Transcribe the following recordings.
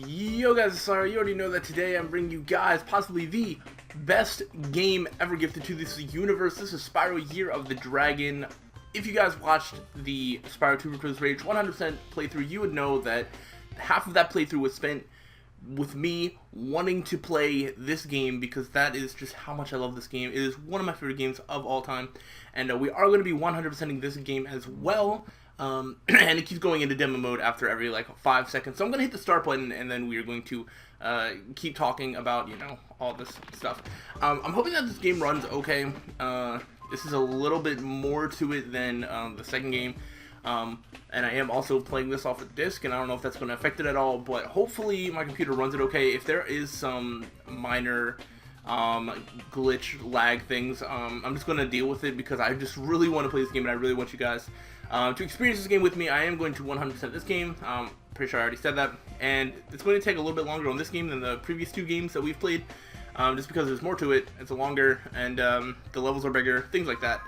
Yo guys, sorry, you already know that today I'm bringing you guys possibly the best game ever gifted to this universe. This is Spyro Year of the Dragon. If you guys watched the Spyro 2 Recruiters Rage 100% playthrough, you would know that half of that playthrough was spent with me wanting to play this game because that is just how much I love this game. It is one of my favorite games of all time, and we are going to be 100%ing this game as well. And it keeps going into demo mode after every like 5 seconds. So I'm going to hit the start button and then we are going to keep talking about, you know, all this stuff. I'm hoping that this game runs okay. This is a little bit more to it than the second game. And I am also playing this off a disc, and I don't know if that's going to affect it at all, but hopefully my computer runs it okay. If there is some minor glitch, lag things, I'm just going to deal with it because I just really want to play this game and I really want you guys to experience this game with me. I am going to 100% this game. Pretty sure I already said that, and it's going to take a little bit longer on this game than the previous two games that we've played, just because there's more to it. It's a longer, and the levels are bigger, things like that.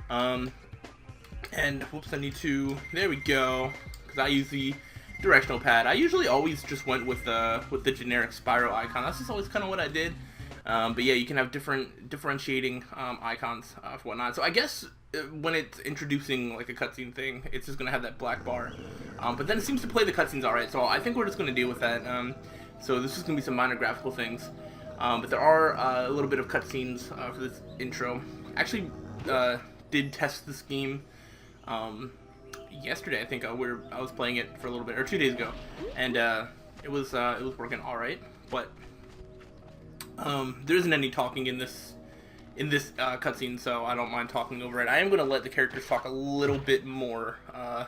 And whoops, I need to. There we go. Because I use the directional pad. I usually always just went with the generic Spyro icon. That's just always kind of what I did. But yeah, you can have differentiating icons for whatnot. So I guess when it's introducing like a cutscene thing, it's just gonna have that black bar. But then it seems to play the cutscenes alright. So I think we're just gonna deal with that. So this is gonna be some minor graphical things. But there are a little bit of cutscenes for this intro. Actually, did test this game yesterday. I think I was playing it for a little bit, or 2 days ago, and it was working all right. But there isn't any talking in this cutscene, so I don't mind talking over it. I am going to let the characters talk a little bit more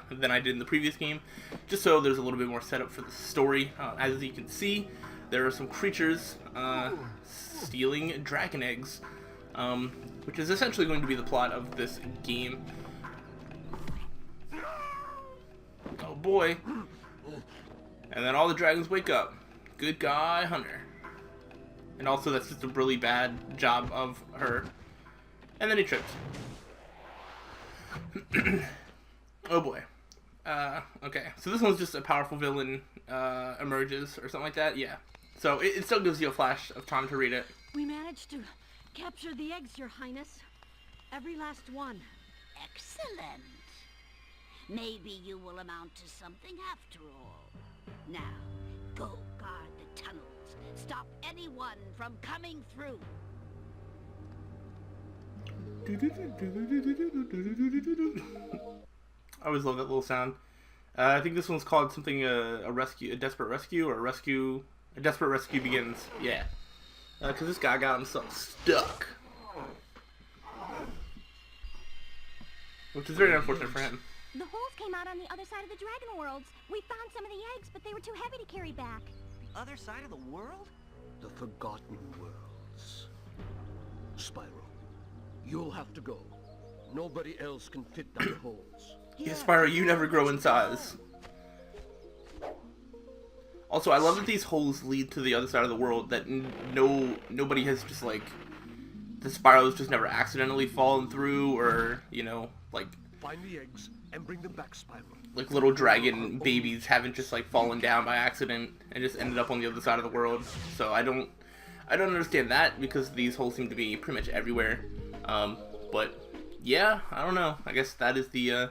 than I did in the previous game, just so there's a little bit more setup for the story. As you can see, there are some creatures stealing dragon eggs, which is essentially going to be the plot of this game. Oh boy. And then all the dragons wake up. Good guy, Hunter. And also that's just a really bad job of her. And then he trips. Oh boy. Okay. So this one's just a powerful villain emerges or something like that. Yeah. So it still gives you a flash of time to read it. We managed to capture the eggs, Your Highness. Every last one. Excellent. Maybe you will amount to something after all. Now, go guard the tunnels. Stop anyone from coming through. I always love that little sound. I think this one's called something a desperate rescue, or a desperate rescue begins. Yeah, because this guy got himself stuck, which is very unfortunate for him. The holes came out on the other side of the dragon worlds. We found some of the eggs, but they were too heavy to carry back. The other side of the world? The Forgotten Worlds. Spyro, you'll have to go. Nobody else can fit down the holes. Yeah, Spyro, you never grow in size. Also, I love that these holes lead to the other side of the world, that nobody has just like, the Spyro's just never accidentally fallen through, or, you know, like, Find the eggs and bring them back, Spyro. Like little dragon babies haven't just like fallen down by accident and just ended up on the other side of the world. So I don't understand that, because these holes seem to be pretty much everywhere. But yeah, I don't know. I guess that is the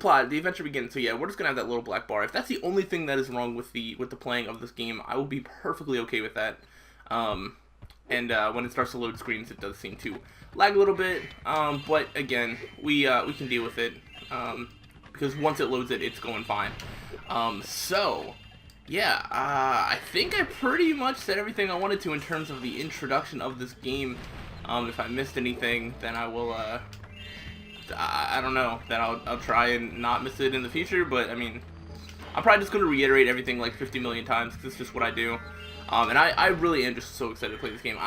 plot. The adventure begins. So yeah, we're just gonna have that little black bar. If that's the only thing that is wrong with the playing of this game, I will be perfectly okay with that. And when it starts to load screens, it does seem to lag a little bit. But again, we can deal with it. Because once it loads it, it's going fine. So, yeah, I think I pretty much said everything I wanted to in terms of the introduction of this game. If I missed anything, then I will, I don't know, then I'll try and not miss it in the future, but, I mean, I'm probably just going to reiterate everything like 50 million times, because it's just what I do. And I really am just so excited to play this game.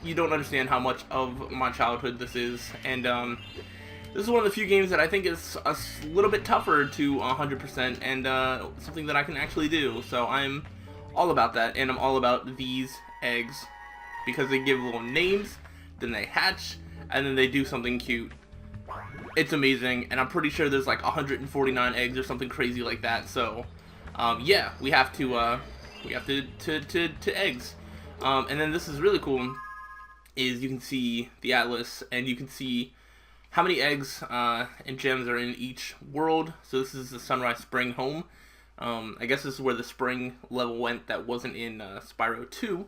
You don't understand how much of my childhood this is, and, this is one of the few games that I think is a little bit tougher to 100% and something that I can actually do. So I'm all about that, and I'm all about these eggs because they give little names, then they hatch, and then they do something cute. It's amazing, and I'm pretty sure there's like 149 eggs or something crazy like that. So yeah, we have to eggs. And then this is really cool, is you can see the atlas, and you can see how many eggs and gems are in each world. So this is the Sunrise Spring home. I guess this is where the spring level went that wasn't in Spyro 2.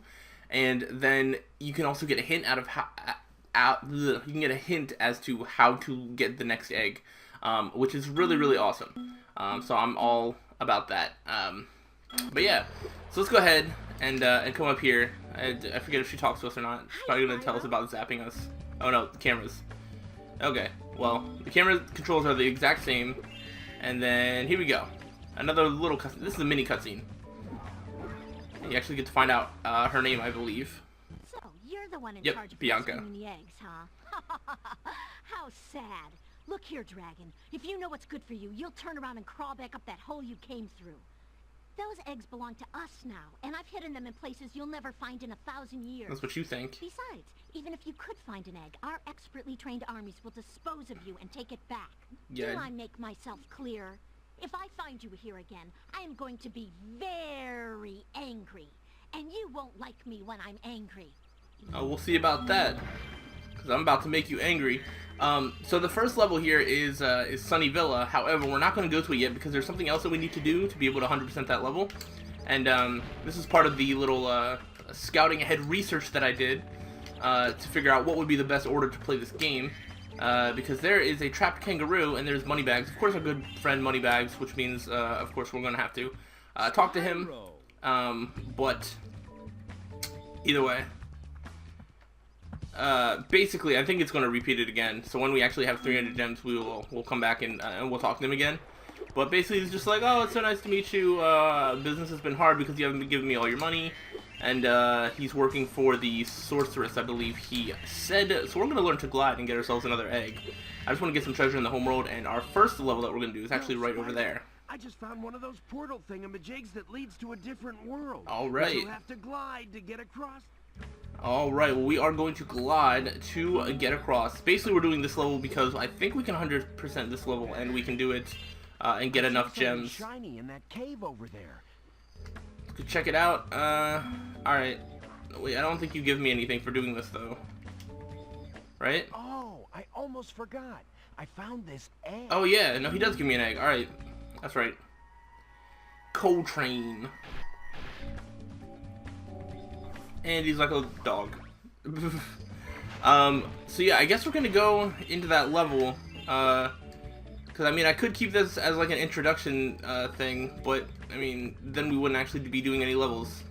And then you can also get a hint out of how you can get a hint as to how to get the next egg, which is really awesome. So I'm all about that. But yeah, so let's go ahead and come up here. I forget if she talks to us or not. She's probably gonna tell us about zapping us. Oh no, the cameras. Okay, well, the camera controls are the exact same. And then here we go. Another little cutscene. This is a mini cutscene. And you actually get to find out her name, I believe. So, you're the one in Yep, charge of Bianca. consuming the eggs, huh? How sad. Look here, Dragon. If you know what's good for you, you'll turn around and crawl back up that hole you came through. Those eggs belong to us now, and I've hidden them in places you'll never find in 1,000 years. That's what you think. Besides, even if you could find an egg, our expertly trained armies will dispose of you and take it back. Yeah. Do I make myself clear? If I find you here again, I am going to be very angry. And you won't like me when I'm angry. Oh, we'll see about that, because I'm about to make you angry. So the first level here is Sunny Villa. However, we're not going to go to it yet because there's something else that we need to do to be able to 100% that level. And this is part of the little scouting ahead research that I did to figure out what would be the best order to play this game. Because there is a trapped kangaroo and there's Moneybags. Of course, our good friend Moneybags, which means, of course, we're going to have to talk to him. But either way. Basically, I think it's going to repeat it again. So when we actually have 300 gems, we'll come back and we'll talk to them again. But basically, it's just like, oh, it's so nice to meet you. Business has been hard because you haven't been giving me all your money. And he's working for the sorceress, I believe he said. So we're going to learn to glide and get ourselves another egg. I just want to get some treasure in the homeworld, and our first level that we're going to do is actually right over there. I just found one of those portal thingamajigs that leads to a different world. All right. You'll have to glide to get across. Alright, well, we are going to glide to get across. Basically, we're doing this level because I think we can 100% this level, and we can do it and get enough gems. Shiny in that cave over there. Let's check it out. Alright. Wait, I don't think you give me anything for doing this, though. Right? Oh, I almost forgot. I found this egg. Oh, yeah. No, he does give me an egg. Alright. That's right. Coltrane. And he's like a dog. So yeah, I guess we're gonna go into that level. Cause I mean, I could keep this as like an introduction thing, but I mean, then we wouldn't actually be doing any levels.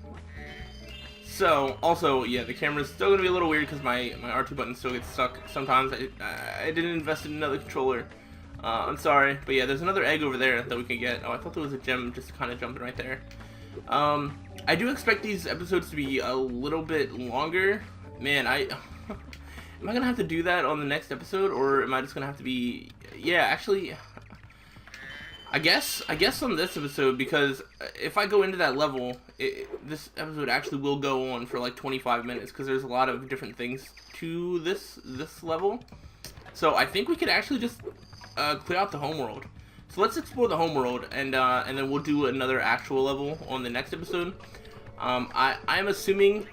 So also, yeah, the camera's still gonna be a little weird because my R2 button still gets stuck sometimes. I didn't invest in another controller. I'm sorry, but yeah, there's another egg over there that we can get. Oh, I thought there was a gem just kind of jumping right there. I do expect these episodes to be a little bit longer. Man, am I gonna have to do that on the next episode, or am I just gonna have to be? Yeah, actually, I guess on this episode, because if I go into that level, this episode actually will go on for like 25 minutes because there's a lot of different things to this level. So I think we could actually just clear out the homeworld. So let's explore the homeworld, and then we'll do another actual level on the next episode. I'm assuming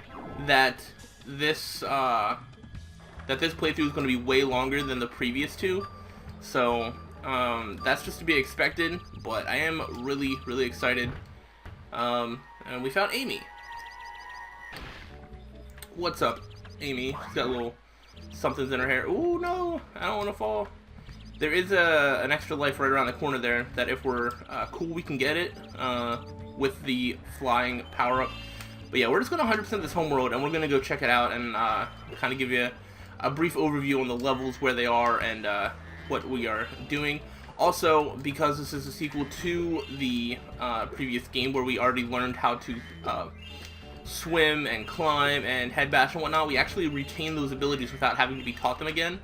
that this playthrough is going to be way longer than the previous two. So that's just to be expected. But I am really excited. And we found Amy. What's up, Amy? She's got little somethings in her hair. Ooh, no, I don't want to fall. There is an extra life right around the corner there that if we're cool, we can get it with the flying power-up. But yeah, we're just going to 100% this homeworld, and we're going to go check it out and kind of give you a brief overview on the levels, where they are, and what we are doing. Also, because this is a sequel to the previous game where we already learned how to swim and climb and head bash and whatnot, we actually retain those abilities without having to be taught them again.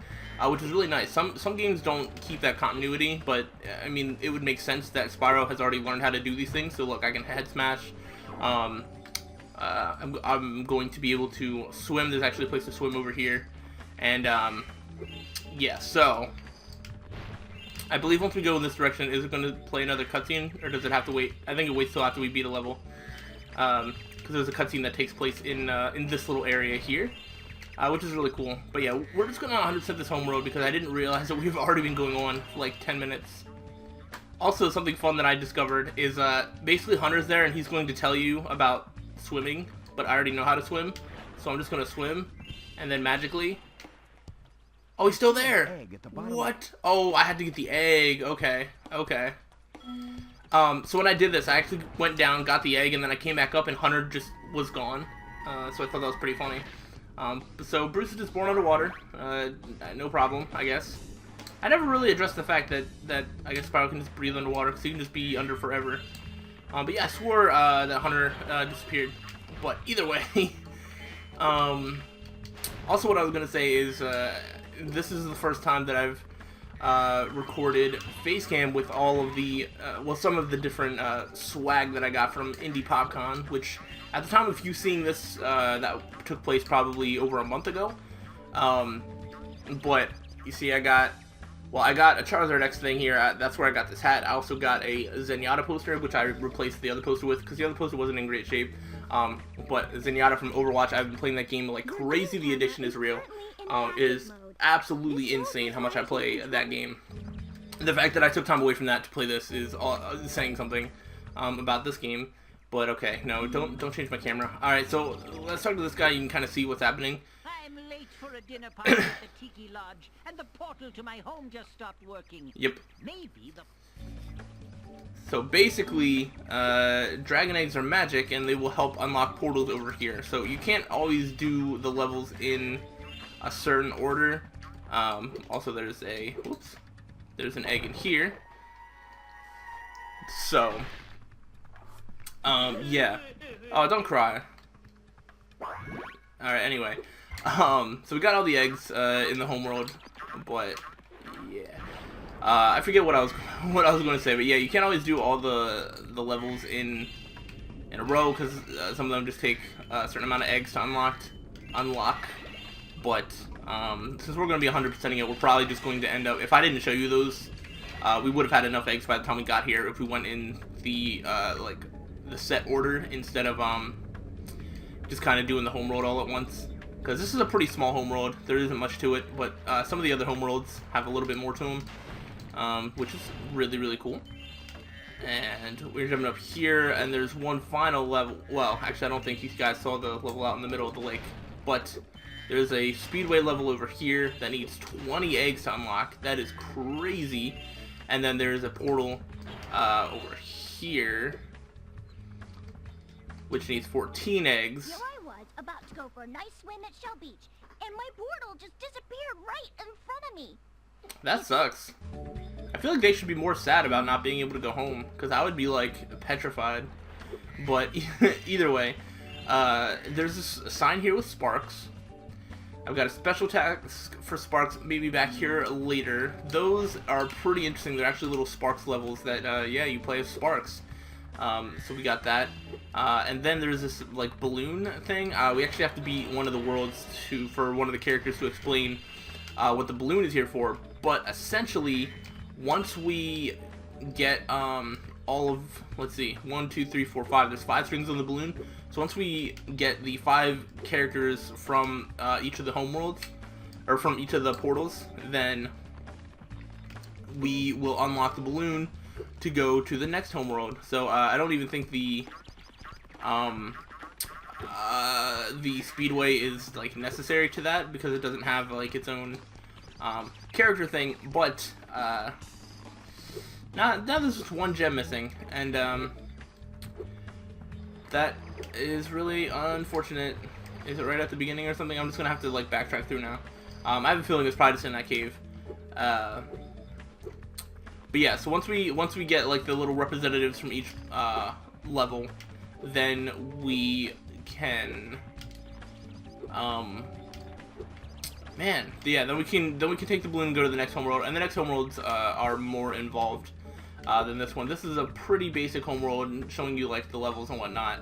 Which is really nice. Some games don't keep that continuity, but I mean, it would make sense that Spyro has already learned how to do these things. So look, I can head smash. I'm going to be able to swim. There's actually a place to swim over here, and yeah. So I believe once we go in this direction, is it going to play another cutscene, or does it have to wait? I think it waits till after we beat a level, because there's a cutscene that takes place in this little area here, which is really cool. But yeah, we're just going to 100% this homeworld because I didn't realize that we've already been going on for like 10 minutes. Also, something fun that I discovered is basically Hunter's there, and he's going to tell you about swimming, but I already know how to swim, so I'm just going to swim, and then magically... Oh, he's still there! What? Oh, I had to get the egg. Okay, okay. So when I did this, I actually went down, got the egg, and then I came back up, and Hunter just was gone. So I thought that was pretty funny. So Bruce is just born underwater. No problem, I guess. I never really addressed the fact that I guess Spyro can just breathe underwater, because he can just be under forever. But yeah, I swore that Hunter disappeared. But either way, also what I was going to say is... this is the first time that I've recorded Facecam with all of the, well, some of the different swag that I got from Indie PopCon, which at the time of you seeing this, that took place probably over a month ago. But you see, I got a Charizard X thing here. That's where I got this hat. I also got a Zenyatta poster, which I replaced the other poster with because the other poster wasn't in great shape. But Zenyatta from Overwatch, I've been playing that game like crazy. The addiction is real. It is absolutely insane how much I play that game. The fact that I took time away from that to play this is saying something about this game. But okay, no, don't change my camera. All right, so let's talk to this guy. You can kind of see what's happening. I'm late for a dinner party at the Tiki Lodge, and the portal to my home just stopped working. Yep. Maybe the... So basically, dragon eggs are magic, and they will help unlock portals over here. So you can't always do the levels in a certain order. Also, there's an egg in here. So, yeah. Oh, don't cry. All right. Anyway, so we got all the eggs in the homeworld, but yeah. I forget what I was going to say, but yeah, you can't always do all the levels in a row because some of them just take a certain amount of eggs to unlock. But since we're going to be 100%ing it, we're probably just going to end up. If I didn't show you those, we would have had enough eggs by the time we got here if we went in the like the set order instead of just kind of doing the homeworld all at once. Because this is a pretty small homeworld, there isn't much to it, but some of the other homeworlds have a little bit more to them, which is really, really cool. And we're jumping up here, and there's one final level. Well, actually, I don't think you guys saw the level out in the middle of the lake, but there's a speedway level over here that needs 20 eggs to unlock. That is crazy. And then there's a portal over here, which needs 14 eggs. Here I was, about to go for a nice swim at Shell Beach, and my portal just disappeared right in front of me. That sucks. I feel like they should be more sad about not being able to go home, because I would be, like, petrified. But either way, there's this sign here with Sparks. I've got a special task for Sparks maybe back here later. Those are pretty interesting. They're actually little Sparks levels that, yeah, you play as Sparks. So we got that. And then there's this, like, balloon thing. We actually have to beat one of the worlds for one of the characters to explain what the balloon is here for. But essentially, once we get all of, let's see, 1, 2, 3, 4, 5. There's 5 strings on the balloon. So once we get the 5 characters from each of the homeworlds, or from each of the portals, then we will unlock the balloon to go to the next homeworld. So I don't even think the speedway is like necessary to that because it doesn't have like its own character thing. But now there's just one gem missing, and that is really unfortunate. Is it right at the beginning or something? I'm just gonna have to like backtrack through now. I have a feeling it's probably just in that cave. But yeah, so once we get like the little representatives from each level, then we can then we can take the balloon and go to the next homeworld, and the next homeworlds are more involved than this one. This is a pretty basic homeworld showing you like the levels and whatnot.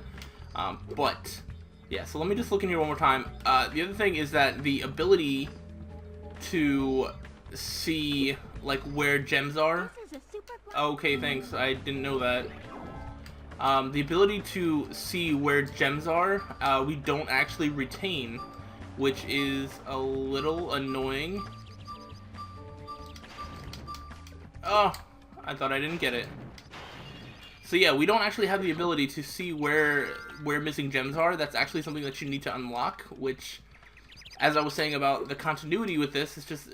But yeah, so let me just look in here one more time. The other thing is that the ability to see like where gems are. This is a super fun. Okay, thanks. I didn't know that. The ability to see where gems are, we don't actually retain, which is a little annoying. Oh, I thought I didn't get it. So yeah, we don't actually have the ability to see where missing gems are. That's actually something that you need to unlock, which, as I was saying about the continuity with this, it's just,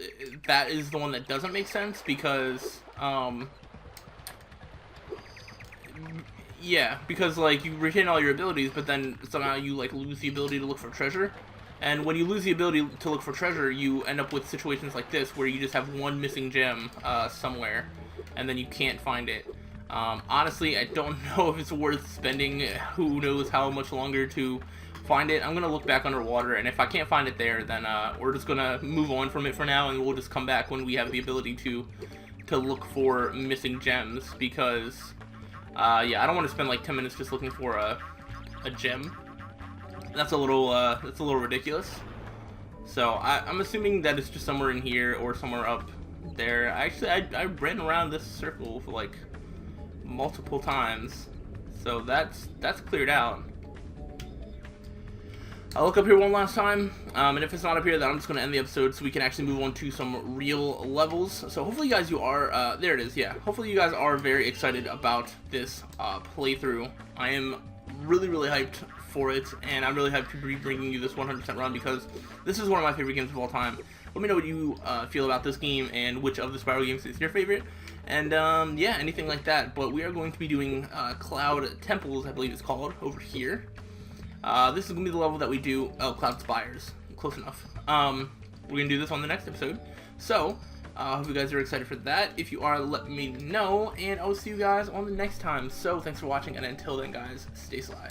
that is the one that doesn't make sense, because, yeah, because, like, you retain all your abilities, but then somehow you, like, lose the ability to look for treasure. And when you lose the ability to look for treasure, you end up with situations like this, where you just have one missing gem somewhere, and then you can't find it. Honestly, I don't know if it's worth spending who knows how much longer to find it. I'm going to look back underwater, and if I can't find it there, then we're just going to move on from it for now, and we'll just come back when we have the ability to look for missing gems, because, yeah, I don't want to spend like 10 minutes just looking for a gem. That's a little ridiculous. So I'm assuming that it's just somewhere in here or somewhere up there. Actually, I ran around this circle for like multiple times, so that's cleared out. I'll look up here one last time, and if it's not up here, then I'm just going to end the episode so we can actually move on to some real levels. So hopefully you guys, you are, there it is, yeah. Hopefully you guys are very excited about this playthrough. I am really, really hyped for it, and I'm really hyped to be bringing you this 100% run, because this is one of my favorite games of all time. Let me know what you feel about this game, and which of the Spyro games is your favorite, and yeah, anything like that. But we are going to be doing Cloud Temples, I believe it's called, over here. This is going to be the level that we do. Oh, Cloud Spires. Close enough. We're going to do this on the next episode. So, I hope you guys are excited for that. If you are, let me know, and I'll see you guys on the next time. So, thanks for watching, and until then, guys, stay sly.